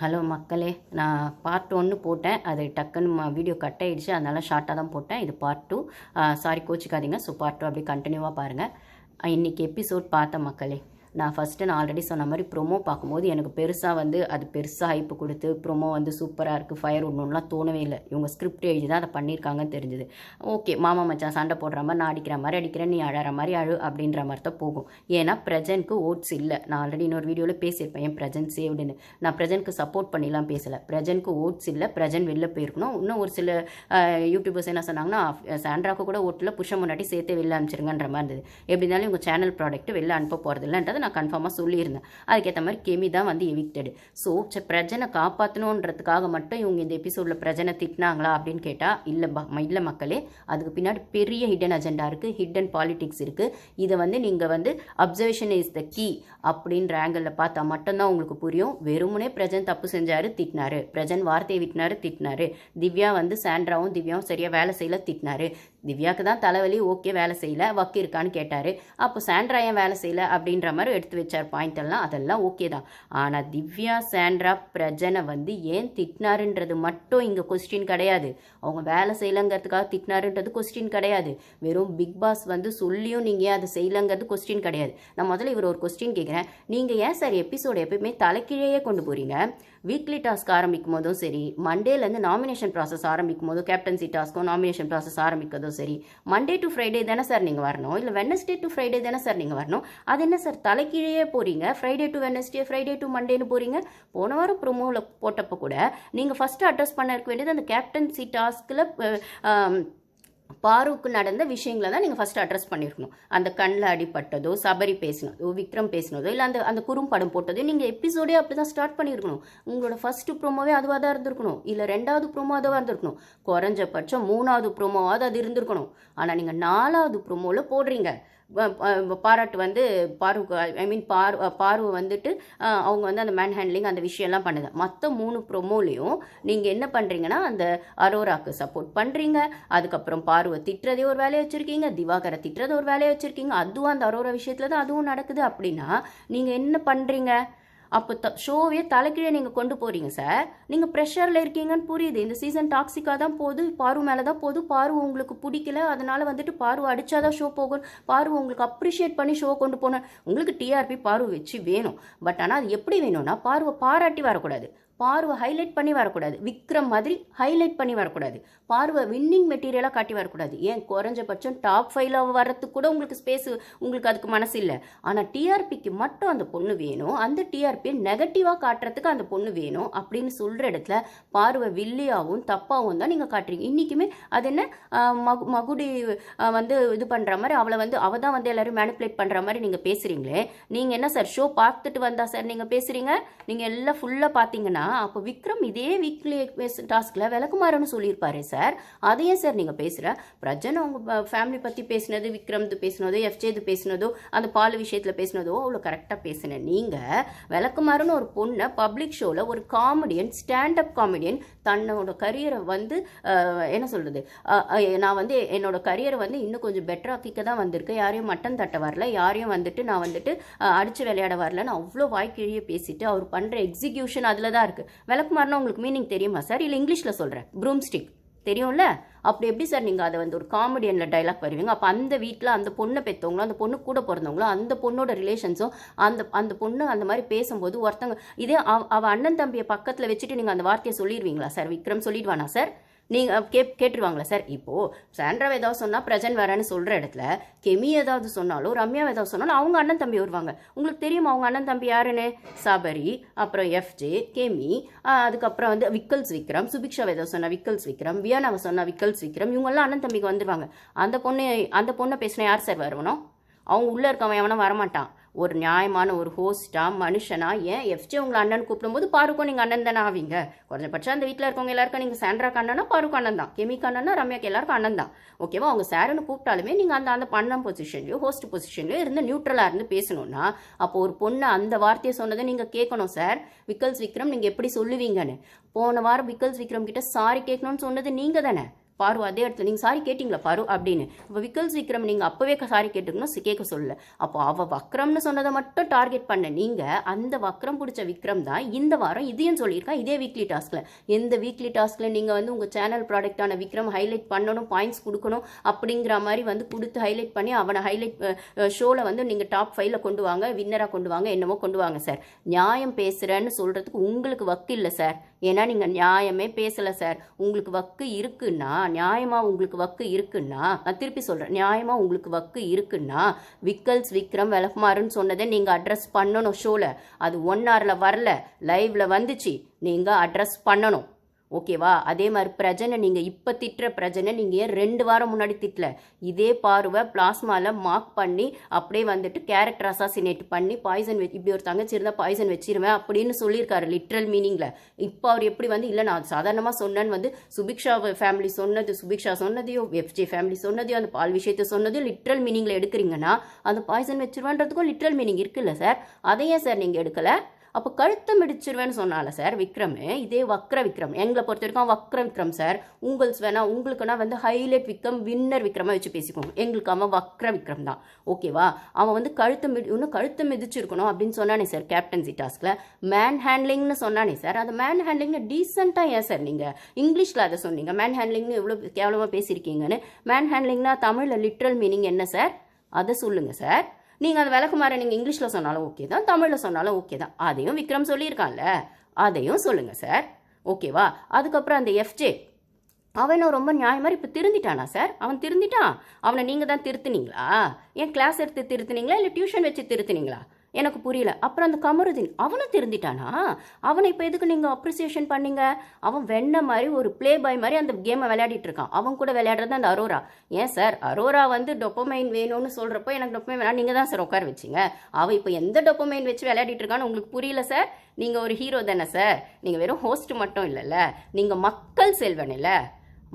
Hello மக்களே, நான் part 1 போட்டேன். அது டக்குன்னு வீடியோ கட் ஆகிடுச்சு, அதனால் ஷார்ட்டாக தான் போட்டேன். இது பார்ட் 2. சாரி கோச்சிக்காதீங்க. ஸோ பார்ட் 2 அப்படியே கண்டினியூவாக பாருங்கள். இன்றைக்கி எபிசோட் பார்த்தேன் மக்களே. நான் ஆல்ரெடி சொன்ன மாதிரி ப்ரொமோ பார்க்கும்போது எனக்கு அது பெருசாக ஹைப்பு கொடுத்து ப்ரொமோ சூப்பராக இருக்குது, ஃபயர் விடணும்லாம் தோணவே இல்லை. இவங்க ஸ்கிரிப்ட் எழுதி தான் அதை பண்ணியிருக்காங்கன்னு தெரிஞ்சுது. ஓகே, மாமா மச்சான் சண்டை போடுற மாதிரி, நான் அடிக்கிற மாதிரி அடிக்கிறேன், நீ அழற மாதிரி அழு அப்படின்ற மாதிரி தான் போகும். ஏன்னா பிரஜனுக்கு ஓட்ஸ் இல்லை. நான் ஆல்ரெடி இன்னொரு வீடியோவில் பேசியிருப்பேன், என் பிரஜன் சேவ்டுன்னு. நான் பிரஜனுக்கு சப்போர்ட் பண்ணிலாம் பேசலை. பிரஜனுக்கு ஓட்ஸ் இல்லை, பிரஜன் வெளில போயிருக்கணும். இன்னும் ஒரு சில யூடியூபர்ஸ் என்ன சொன்னாங்கன்னா, சாண்ட்ராக்கு கூட ஓட்டில் புஷம் முன்னாடி சேர்த்து வெளில அனுப்பிச்சிருங்கன்ற மாதிரி இருந்தது. எப்படி இருந்தாலும் இவங்க சேனல் ப்ராடக்ட் வெளில அனுப்ப போகிறது இல்லைன்றது நான் கன்ஃபார்மாக சொல்லியிருந்தேன். அதுக்கேற்ற மாதிரி கெமி தான் எவிக்டடு. ஸோ பிரஜனை காப்பாற்றணுன்றதுக்காக மட்டும் இவங்க இந்த எபிசோடில் பிரஜனை திட்டினாங்களா அப்படின்னு கேட்டால் இல்லை மக்களே. அதுக்கு பின்னாடி பெரிய ஹிடன் அஜெண்டா இருக்குது, ஹிடன் பாலிடிக்ஸ் இருக்குது. இதை நீங்கள் அப்சர்வேஷன் இஸ் த கீ அப்படின்ற ஆங்கிளில் பார்த்தா மட்டும்தான் உங்களுக்கு புரியும். வெறுமனே பிரஜன் தப்பு செஞ்சாரு, திட்டினாரு. பிரஜன் வார்த்தையை விட்டினாரு, திட்டினாரு. திவ்யா சாண்ட்ராவும் திவ்யாவும் சரியாக வேலை செய்யல, திட்டினாரு. திவ்யாவுக்கு தான் தலைவலி, ஓகே வேலை செய்யல, வக்கு இருக்கான்னு கேட்டார். அப்போ சாண்ட்ரா ஏன் வேலை செய்யல அப்படின்ற மாதிரி எடுத்து வச்சார் பாயிண்ட் எல்லாம். அதெல்லாம் ஓகே தான். ஆனால் திவ்யா சாண்ட்ரா பிரஜனை ஏன் திட்டினாருன்றது மட்டும் இங்கே கொஸ்டின் கிடையாது. அவங்க வேலை செய்யலங்கிறதுக்காக திட்டினாருன்றது கொஸ்டின் கிடையாது. வெறும் பிக் பாஸ் சொல்லியும் நீங்கள் ஏன் அதை செய்யலங்கிறது கொஸ்டின் கிடையாது. நான் முதல்ல இவர் ஒரு கொஸ்டின் கேட்குறேன். நீங்கள் ஏன் சார் எபிசோடு எப்பயுமே தலைக்கீழே கொண்டு போகிறீங்க? வீக்லி டாஸ்க் ஆரம்பிக்கும் போதும் சரி, மண்டேலேருந்து நாமினேஷன் ப்ராசஸ் ஆரம்பிக்கும் போதும், கேப்டன்சி டாஸ்க்கும் நாமினேஷன் ப்ராசஸ் ஆரம்பிக்கிறதும் சரி, மண்டே டு ஃப்ரைடே தானே சார் நீங்கள் வரணும், இல்லை வெனஸ்டே டு ஃப்ரைடே தானே சார் நீங்கள் வரணும். அது என்ன சார் தலைக்கீழே போகிறீங்க? Friday to Wednesday, Friday to மண்டேன்னு போகிறீங்க. போன வாரம் ப்ரோமோவில் போட்டப்போ கூட நீங்கள் ஃபஸ்ட்டு அட்ரஸ் பண்ண இருக்க வேண்டியது அந்த கேப்டன்சி டாஸ்கில் பாருக்கு நடந்த விஷயங்களை தான் நீங்கள் ஃபஸ்ட்டு அட்ரஸ் பண்ணியிருக்கணும். அந்த கண்ணில் அடிப்பட்டதோ, சபரி பேசினதோ, விக்ரம் பேசினதோ, இல்லை அந்த குறும்படம் போட்டதோ நீங்கள் எபிசோடே அப்படி தான் ஸ்டார்ட் பண்ணியிருக்கணும். உங்களோட ஃபஸ்ட்டு ப்ரோமோவே அதுவாக தான் இருந்திருக்கணும், இல்லை 2வது ப்ரோமோ அதுவாக இருந்திருக்கணும். குறைஞ்சபட்சம் 3வது ப்ரோமோவாவது அது இருந்திருக்கணும். ஆனால் நீங்கள் 4வது ப்ரோமோவில் போடுறீங்க. பாராட்டு பாருக்கு பார்வை அவங்க அந்த மேன் ஹேண்ட்லிங் அந்த விஷயம்லாம் பண்ணுது. மற்ற 3 ப்ரோமோலையும் நீங்கள் என்ன பண்ணுறீங்கன்னா, அந்த அரோராக்கு சப்போர்ட் பண்ணுறீங்க. அதுக்கப்புறம் பார்வை திட்டுறதே ஒரு வேலையை வச்சுருக்கீங்க, திவாகரை திட்டுறதை ஒரு வேலையை வச்சுருக்கீங்க. அதுவும் அந்த அரோரா விஷயத்தில் தான் அதுவும் நடக்குது. அப்படின்னா நீங்கள் என்ன பண்ணுறீங்க? அப்போ ஷோவே தலைக்கீழே நீங்கள் கொண்டு போகிறீங்க சார். நீங்கள் ப்ரெஷரில் இருக்கீங்கன்னு புரியுது. இந்த சீசன் டாக்ஸிக்காக தான் போகுது, பாரு மேலே தான் போகுது. பாரு உங்களுக்கு பிடிக்கல, அதனால் பாரு அடித்தாதான் ஷோ போகும். பாரு உங்களுக்கு அப்ரிஷியேட் பண்ணி ஷோ கொண்டு போனேன். உங்களுக்கு டிஆர்பி பாரு வச்சு வேணும். பட் ஆனால் அது எப்படி வேணும்னா, பார்வை பாராட்டி வரக்கூடாது, பார்வை ஹைலைட் பண்ணி வரக்கூடாது, விக்ரம் மாதிரி ஹைலைட் பண்ணி வரக்கூடாது, பார்வை வின்னிங் மெட்டீரியலாக காட்டி வரக்கூடாது. ஏன் குறைஞ்சபட்சம் டாப் 5 வர்றதுக்கு கூட உங்களுக்கு ஸ்பேஸ், உங்களுக்கு அதுக்கு மனசு இல்லை. ஆனால் டிஆர்பிக்கு மட்டும் அந்த பொண்ணு வேணும், அந்த டிஆர்பியை நெகட்டிவாக காட்டுறதுக்கு அந்த பொண்ணு வேணும் அப்படின்னு சொல்கிற இடத்துல பார்வை வில்லியாகவும் தப்பாகவும் தான் நீங்கள் காட்டுறீங்க. இன்றைக்குமே அது என்ன மகுடி இது பண்ணுற மாதிரி அவள் தான் எல்லாரும் மேனிப்புலேட் பண்ணுற மாதிரி நீங்கள் பேசுகிறீங்களே. நீங்கள் என்ன சார் ஷோ பார்த்துட்டு வந்தா சார் நீங்கள் பேசுகிறீங்க? நீங்கள் எல்லாம் ஃபுல்லாக பார்த்தீங்கன்னா அப்போ விக்ரம் இதே வீக்லி டாஸ்கில் விளக்குமாறன்னு சொல்லியிருப்பாரு சார். அதையே சார் நீங்கள் பேசுகிற பிரஜன் அவங்க ஃபேமிலி பற்றி பேசினது, விக்ரம் பேசினதோ, எஃப்ஜேது பேசினதோ, அந்த பால் விஷயத்தில் பேசினதோ அவ்வளோ கரெக்டாக பேசினேன். நீங்கள் விளக்குமாறன்னு ஒரு பொண்ணை பப்ளிக் ஷோவில் ஒரு காமெடியன், ஸ்டாண்டப் காமெடியன் தன்னோட கரியரை என்ன சொல்கிறது, நான் என்னோட கரியரை இன்னும் கொஞ்சம் பெட்டராக்கிக்க தான் வந்திருக்கு, யாரையும் மட்டன் தட்ட வரல, யாரையும் நான் அடித்து விளையாட வரலன்னு அவ்வளோ வாய்க்கிழியே பேசிட்டு அவர் பண்ணுற எக்ஸிக்யூஷன் அதில் தான் இருக்குது. விளக்குமாறுனா உங்களுக்கு மீனிங் தெரியுமா சார்? இல்லை இங்கிலீஷில் சொல்கிறேன், ப்ரூம்ஸ்டிக் தெரியும்ல? அப்படி எப்படி சார் நீங்கள் அதை ஒரு காமெடியனில் டைலாக் வருவீங்க? அப்போ அந்த வீட்டில் அந்த பொண்ணை பெற்றவங்களோ, அந்த பொண்ணு கூட பிறந்தவங்களோ, அந்த பொண்ணோட ரிலேஷன்ஸும் அந்த பொண்ணு அந்த மாதிரி பேசும்போது ஒருத்தங்க இதே அவள் அண்ணன் தம்பியை பக்கத்தில் வச்சுட்டு நீங்கள் அந்த வார்த்தையை சொல்லிடுவீங்களா சார்? விக்ரம் சொல்லிடுவானா சார்? நீங்கள் கேட்டுருவாங்களா சார்? இப்போது சாண்ட்ராவை ஏதாவது சொன்னால் பிரஜன் வரேன்னு சொல்கிற இடத்துல கெமி ஏதாவது சொன்னாலும், ரம்யா ஏதாவது சொன்னாலும் அவங்க அண்ணன் தம்பி வருவாங்க. உங்களுக்கு தெரியுமா அவங்க அண்ணன் தம்பி யாருன்னு? சபரி, அப்புறம் எஃப்ஜே, கெமி, அதுக்கப்புறம் விக்கல்ஸ் விக்ரம், சுபிக்ஷா ஏதாவது சொன்னால் விக்கல்ஸ் விக்ரம், வியானாவை சொன்னால் விக்கல்ஸ் விக்ரம், இவங்கெல்லாம் அண்ணன் தம்பிக்கு வந்துடுவாங்க. அந்த பொண்ணை பேசினா யார் சார் வரணும்? அவங்க உள்ளே இருக்கவன் எவனா வரமாட்டான். ஒரு நியாயமான ஒரு ஹோஸ்டா, மனுஷனா, ஏன் எஃப்ஜே உங்களை அண்ணன் கூப்பிடும்போது பாருக்கும் நீங்கள் அண்ணன் தானே ஆவீங்க. குறைஞ்சபட்சம் அந்த வீட்டில் இருக்கவங்க எல்லாருக்கும் நீங்கள் சாண்ட்ராக்கு அண்ணனா, பாருக்கு அண்ணன் தான், கெமிக்கு அண்ணனா, ரம்யாக்கு எல்லாருக்கும் அண்ணன் தான். ஓகேவா? அவங்க சாருன்னு கூப்பிட்டாலுமே நீங்கள் அந்த பண்ணம் பொசிஷன்லையோ ஹோஸ்ட் பொசிஷன்லையோ இருந்து நியூட்ரலாக இருந்து பேசணும்னா அப்போ ஒரு பொண்ணு அந்த வார்த்தையை சொன்னதை நீங்கள் கேட்கணும் சார். விக்கல்ஸ் விக்ரம் நீங்கள் எப்படி சொல்லுவீங்கன்னு போன வாரம் விக்கல்ஸ் விக்ரம் கிட்ட சாரி கேட்கணும்னு சொன்னது நீங்கள் தானே. பாரு அதே இடத்துல நீங்கள் சாரி கேட்டிங்களா பாரு அப்படின்னு. இப்போ விக்கல்ஸ் விக்ரம் நீங்கள் அப்போவே சாரி கேட்டுக்கணும், கேட்க சொல்லல. அப்போ அவள் வக்ரம்னு சொன்னதை மட்டும் டார்கெட் பண்ண நீங்கள் அந்த வக்ரம் பிடிச்ச விக்ரம் தான் இந்த வாரம் இதையும் சொல்லியிருக்கா இதே வீக்லி டாஸ்கில். எந்த வீக்லி டாஸ்கில் நீங்கள் வந்து உங்கள் சேனல் ப்ராடக்டான விக்ரம் ஹைலைட் பண்ணணும், பாயிண்ட்ஸ் கொடுக்கணும் அப்படிங்கிற மாதிரி வந்து கொடுத்து ஹைலைட் பண்ணி அவனை ஹைலைட் ஷோவில் வந்து நீங்கள் டாப் 5ல கொண்டு வாங்க, வின்னராக கொண்டு வாங்க, என்னமோ கொண்டு வாங்க சார். நியாயம் பேசுகிறேன்னு சொல்கிறதுக்கு உங்களுக்கு வக்கு இல்லை சார். ஏன்னா நீங்கள் நியாயமே பேசலை சார். உங்களுக்கு வக்கு இருக்குன்னா, நியாயமாக உங்களுக்கு வக்கு இருக்குன்னா, நான் திருப்பி சொல்கிறேன், நியாயமாக உங்களுக்கு வக்கு இருக்குன்னா விக்கல்ஸ் விக்ரம் விளக்குமாறுன்னு சொன்னதை நீங்கள் அட்ரஸ் பண்ணணும் ஷோவில். அது 1 hourல வரல, லைவில் வந்துச்சு, நீங்கள் அட்ரஸ் பண்ணணும். ஓகேவா? அதே மாதிரி பிரஜனை நீங்கள் இப்போ திட்டுற பிரஜனை நீங்கள் ஏன் 2 வாரம் முன்னாடி திட்டல? இதே பார்வை பிளாஸ்மாவில் மார்க் பண்ணி அப்படியே வந்துட்டு கேரக்டர் அசாசினேட் பண்ணி பாய்சன் இப்படி ஒரு தங்கச்சி இருந்தால் பாய்சன் வச்சிருவேன் அப்படின்னு சொல்லியிருக்காரு லிட்ரல் மீனிங்கில். இப்போ அவர் எப்படி வந்து இல்லை நான் சாதாரணமாக சொன்னேன்னு வந்து சுபிக்ஷா ஃபேமிலி சொன்னது, சுபிக்ஷா சொன்னதையோ எஃப்ஜே ஃபேமிலி சொன்னதையோ அந்த பால் விஷயத்தை சொன்னதையோ லிட்ரல் மீனிங்கில் எடுக்கிறீங்கன்னா அந்த பாய்சன் வச்சிருவேன்றதுக்கும் லிட்ரல் மீனிங் இருக்குல்ல சார்? அதையே சார் நீங்கள் எடுக்கலை. அப்போ கழுத்தை மிடிச்சிருவேன்னு சொன்னால சார் விக்ரம். இதே வக்ர விக்ரம் எங்களை பொறுத்த வரைக்கும் வக்ர விக்ரம் சார். உங்களுக்குன்னா வந்து ஹைலைட் விக்ரம் வின்னர் விக்ரமாக வச்சு பேசிக்கோங்க. எங்களுக்கு அவன் வக்ர விக்ரம் தான். ஓகேவா? அவன் வந்து கழுத்தை மிதிச்சிருக்கணும் அப்படின்னு சொன்னானே சார் கேப்டன்சி டாஸ்கில். மேன் ஹேண்ட்லிங்னு சொன்னானே சார். அது மேன் ஹேண்ட்லிங்னு டீசெண்டாக ஏன் சார் நீங்கள் இங்கிலீஷில் அதை சொன்னீங்க? மேன் ஹேண்ட்லிங்னு எவ்வளோ கேவலமாக பேசியிருக்கீங்கன்னு. மேன் ஹேண்ட்லிங்னா தமிழில் லிட்ரல் மீனிங் என்ன சார்? அதை சொல்லுங்கள் சார். நீங்கள் அந்த விளக்குமாற நீங்கள் இங்கிலீஷில் சொன்னாலும் ஓகே தான், தமிழில் சொன்னாலும் ஓகே தான். அதையும் விக்ரம் சொல்லியிருக்கான்ல, அதையும் சொல்லுங்கள் சார். ஓகேவா? அதுக்கப்புறம் அந்த எஃப்ஜே அவனும் ரொம்ப நியாயமாக இப்போ திருந்திட்டானா சார்? அவன் திருந்திட்டான். அவனை நீங்கள் தான் திருத்துனீங்களா? ஏன் கிளாஸ் எடுத்து திருத்துனீங்களா இல்லை டியூஷன் வச்சு திருத்துனீங்களா? எனக்கு புரியல. அப்புறம் அந்த கமருதீன் அவனும் திருந்திட்டானா? அவனை இப்போ எதுக்கு நீங்கள் அப்ரிசியேஷன் பண்ணீங்க? அவன் வெண்ண மாதிரி ஒரு ப்ளே பாய் மாதிரி அந்த கேமை விளையாடிட்டு இருக்கான். அவன் கூட விளையாடுறது அந்த அரோரா. ஏன் சார் அரோரா வந்து டொப்பமைன் வேணும்னு சொல்கிறப்போ எனக்கு டொப்பமைன் வேணாம் நீங்கள் தான் சார் உட்கார வச்சிங்க. அவள் இப்போ எந்த டொப்பமைன் வச்சு விளையாடிட்டு இருக்கான்னு உங்களுக்கு புரியல சார்? நீங்கள் ஒரு ஹீரோ தானே சார்? நீங்கள் வெறும் ஹோஸ்ட் மட்டும் இல்லைல்ல, நீங்கள் மக்கள் செல்வன் இல்லை,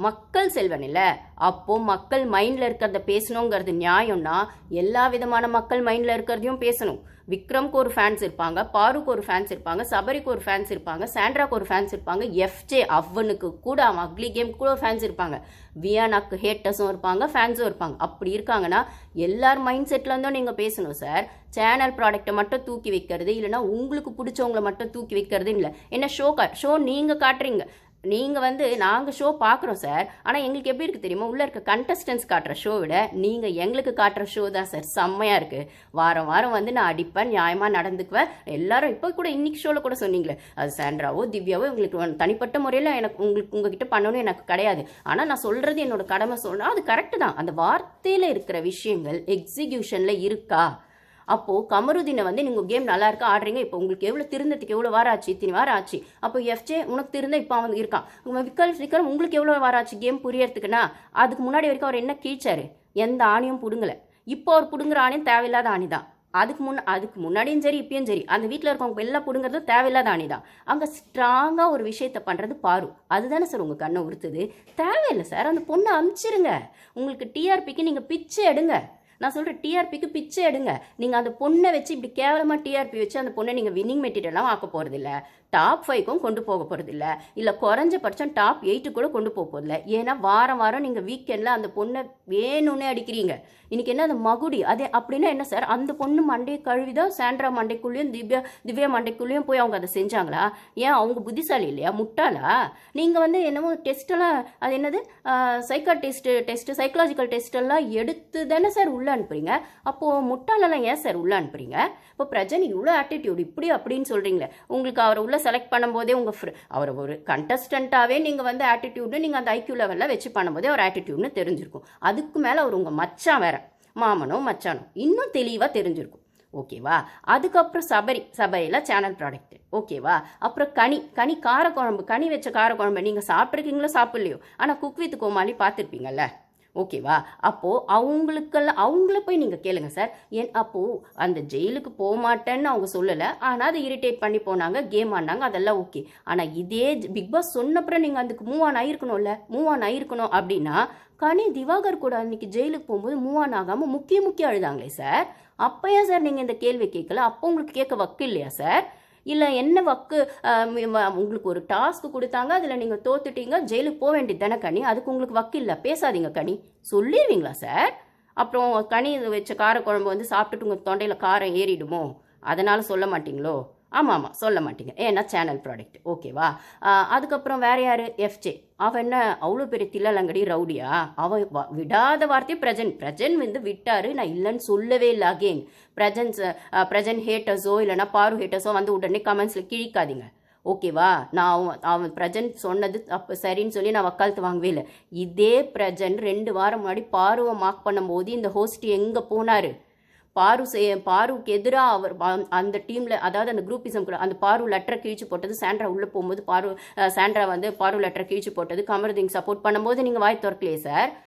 மக்கள் செல்வன் இல்லை. அப்போது மக்கள் மைண்டில் இருக்கிறத பேசணுங்கிறது நியாயம்னா எல்லா விதமான மக்கள் மைண்டில் இருக்கிறதையும் பேசணும். விக்ரம்க்கு ஒரு ஃபேன்ஸ் இருப்பாங்க, பாருக்கு ஒரு ஃபேன்ஸ் இருப்பாங்க, சபரிக்கு ஒரு ஃபேன்ஸ் இருப்பாங்க, சாண்ட்ராக்கு ஒரு ஃபேன்ஸ் இருப்பாங்க, எஃப்ஜே அவனுக்கு கூட அவன் அக்லி கேம்க்கு கூட ஒரு ஃபேன்ஸ் இருப்பாங்க, வியானாக்கு ஹேட்டர்ஸும் இருப்பாங்க, ஃபேன்ஸும் இருப்பாங்க. அப்படி இருக்காங்கன்னா எல்லார் மைண்ட் செட்லேருந்தும் நீங்கள் பேசணும் சார். சேனல் ப்ராடக்டை மட்டும் தூக்கி வைக்கிறது இல்லைனா உங்களுக்கு பிடிச்சவங்களை மட்டும் தூக்கி வைக்கிறது இல்லை. என்ன ஷோ நீங்கள் காட்டுறீங்க. நீங்கள் வந்து நாங்கள் ஷோ பார்க்குறோம் சார், ஆனால் எங்களுக்கு எப்படி இருக்குது தெரியுமா? உள்ளே இருக்க கண்டஸ்டன்ஸ் காட்டுற ஷோ விட நீங்கள் எங்களுக்கு காட்டுற ஷோ தான் சார் செம்மையாக இருக்குது. வாரம் வாரம் வந்து நான் அடிப்பேன், நியாயமாக நடந்துக்குவேன். எல்லாரும் இப்போ கூட இன்னைக்கு ஷோவில் கூட சொன்னீங்களே, அது சாண்ட்ராவோ திவ்யாவோ உங்களுக்கு தனிப்பட்ட முறையில் எனக்கு உங்ககிட்ட பண்ணணும்னு எனக்கு கிடையாது. ஆனால் நான் சொல்கிறது என்னோட கடமை சொல்லணும், அது கரெக்டு தான். அந்த வார்த்தையில் இருக்கிற விஷயங்கள் எக்ஸிக்யூஷனில் இருக்கா? அப்போது கமருதீனை வந்து நீங்கள் கேம் நல்லா இருக்கா ஆடுறீங்க, இப்போ உங்களுக்கு எவ்வளோ திருந்ததுக்கு எவ்வளோ வாரம் ஆச்சு? இத்தனை வாரம் ஆச்சு. அப்போ எஃப்ஜே உனக்கு திருந்த இப்போ அவன் இருக்கான். விக்ரம் உங்களுக்கு எவ்வளோ வாரம் ஆச்சு கேம் புரியறதுக்குன்னா? அதுக்கு முன்னாடி வரைக்கும் அவர் என்ன கீழ்ச்சாரு? எந்த ஆணியும் பிடுங்கலை. இப்போ அவர் பிடுங்குற ஆணியும் தேவையில்லாத ஆணி தான். அதுக்கு முன்னாடியும் சரி இப்பயும் சரி அந்த வீட்டில் இருக்கவங்க எல்லாம் பிடுங்கிறது தேவையில்லாத ஆணி தான். அங்கே ஸ்ட்ராங்காக ஒரு விஷயத்தை பண்ணுறது பாரு. அதுதானே சார் உங்கள் கண்ணை உறுத்துது? தேவையில்லை சார், அந்த பொண்ணை அனுப்பிச்சிருங்க. உங்களுக்கு டிஆர்பிக்கு நீங்கள் பிச்சை எடுங்க. நான் சொல்கிறேன், டிஆர்பிக்கு பிச்சை எடுங்க. நீங்கள் அந்த பொண்ணை வச்சு இப்படி கேவலமாக டிஆர்பி வச்சு அந்த பொண்ணை நீங்கள் வின்னிங் மெட்டீரியலாக ஆக்க போகிறதில்ல, டாப் 5க்கும் கொண்டு போக போகிறதில்ல, இல்லை குறைஞ்சபட்சம் டாப் 8 கூட கொண்டு போக போகிறதில்ல. ஏன்னா வாரம் வாரம் நீங்கள் வீக்கெண்டில் அந்த பொண்ணை வேணும்னே அடிக்கிறீங்க. இன்றைக்கி என்ன அந்த மகுடி அதே அப்படின்னா என்ன சார்? அந்த பொண்ணு மண்டையை கழுவிதான் சாண்ட்ரா மண்டைக்குள்ளேயும் திவ்யா மண்டைக்குள்ளேயும் போய் அவங்க அதை செஞ்சாங்களா? ஏன் அவங்க புத்திசாலி இல்லையா? முட்டாளா? நீங்கள் வந்து என்னமோ டெஸ்ட்டெல்லாம் அது என்னது சைக்கலாஜிக்கல் டெஸ்ட்டெல்லாம் எடுத்து தானே சார் உள்ளே அனுப்புறீங்க. அப்போது முட்டாளெல்லாம் ஏன் சார் உள்ளே அனுப்புறீங்க? இப்போ பிரஜனை இவ்வளோ ஆட்டிடியூட் இப்படி அப்படின்னு சொல்கிறீங்களே, உங்களுக்கு அவரை உள்ள செலக்ட் பண்ணும்போதே அவரை ஒரு கண்டஸ்டண்ட்டாகவே நீங்கள் வந்து ஆட்டிடியூட்னு நீங்கள் அந்த ஐக்யூ லெவலில் வச்சு பண்ணும்போதே ஒரு ஆட்டிடியூட்னு தெரிஞ்சிருக்கும். அதுக்கு மேலே அவர் உங்கள் மச்சான் வேற, மாமனோ மச்சானோ, இன்னும் தெளிவாக தெரிஞ்சிருக்கும். ஓகேவா? அதுக்கப்புறம் சபரியில் சேனல் ப்ராடக்ட். ஓகேவா? அப்புறம் கனி காரக்குழம்பு, கனி வச்ச காரக்குழம்பு நீங்கள் சாப்பிட்ருக்கீங்களோ சாப்பிட்லையோ, ஆனால் குக் வித் கோமாளி பார்த்துருப்பீங்கல்ல. ஓகேவா? அப்போது அவங்கள போய் நீங்கள் கேளுங்க சார். அப்போது அந்த ஜெயிலுக்கு போக மாட்டேன்னு அவங்க சொல்லலை, ஆனால் அதை இரிட்டேட் பண்ணி போனாங்க, கேம் ஆனாங்க, அதெல்லாம் ஓகே. ஆனால் இதே பிக் பாஸ் சொன்னப்புறம் நீங்கள் அதுக்கு மூவ் ஆன் ஆயிருக்கணும் அப்படின்னா கனி திவாகர் கூட அன்றைக்கி ஜெயிலுக்கு போகும்போது மூவ் ஆன் ஆகாமல் முக்கிய அழுதாங்களே சார். அப்போ ஏன் சார் நீங்கள் இந்த கேள்வி கேட்கல? அப்போ உங்களுக்கு கேட்க வக்கு இல்லையா சார்? இல்லை என்ன வக்கு உங்களுக்கு ஒரு டாஸ்க் கொடுத்தாங்க, அதில் நீங்கள் தோத்துட்டீங்க, ஜெயிலுக்கு போக வேண்டியது தானே கனி, அதுக்கு உங்களுக்கு வக்கு இல்லை, பேசாதீங்க கனி, சொல்லிடுவீங்களா சார்? அப்புறம் கனி வச்ச காரக்குழம்பு வந்து சாப்பிட்டுட்டு உங்கள் தொண்டையில் காரம் ஏறிடுமோ, அதனால் சொல்ல மாட்டிங்களோ? ஆமாம் சொல்ல மாட்டீங்க, ஏன்னா சேனல் ப்ராடக்ட், ஓகேவா? அதுக்கப்புறம் வேற யார்? எஃப்ஜே. அவன் என்ன அவ்வளோ பெரிய தில்லலங்கடி ரவுடியா? அவன் விடாத வார்த்தையை பிரஜன் வந்து விட்டாரு, நான் இல்லைன்னு சொல்லவே இல்லை. அகெயின் பிரஜன் ஹேட்டர்ஸோ இல்லைனா பாரு ஹேட்டர்ஸோ வந்து உடனே கமெண்ட்ஸில் கிழிக்காதீங்க, ஓகேவா? நான் அவன் பிரஜன் சொன்னது அப்போ சரின்னு சொல்லி நான் வக்காலத்து வாங்கவே இல்லை. இதே பிரஜன் 2 வாரம் முன்னாடி பாருவை மார்க் பண்ணும்போது இந்த ஹோஸ்ட் எங்கே போனார்? பாருக்கு எதிராக அவர் அந்த டீமில், அதாவது அந்த குரூப்பிசம் கூட அந்த பாரு லெட்டரை கிழிச்சு போட்டது, சாண்ட்ரா உள்ளே போகும்போது சாண்ட்ரா வந்து பாரு லெட்டரை கிழிச்சு போட்டது, கமருதீன் சப்போர்ட் பண்ணும்போது நீங்கள் வாய் திறக்கலையே சார்.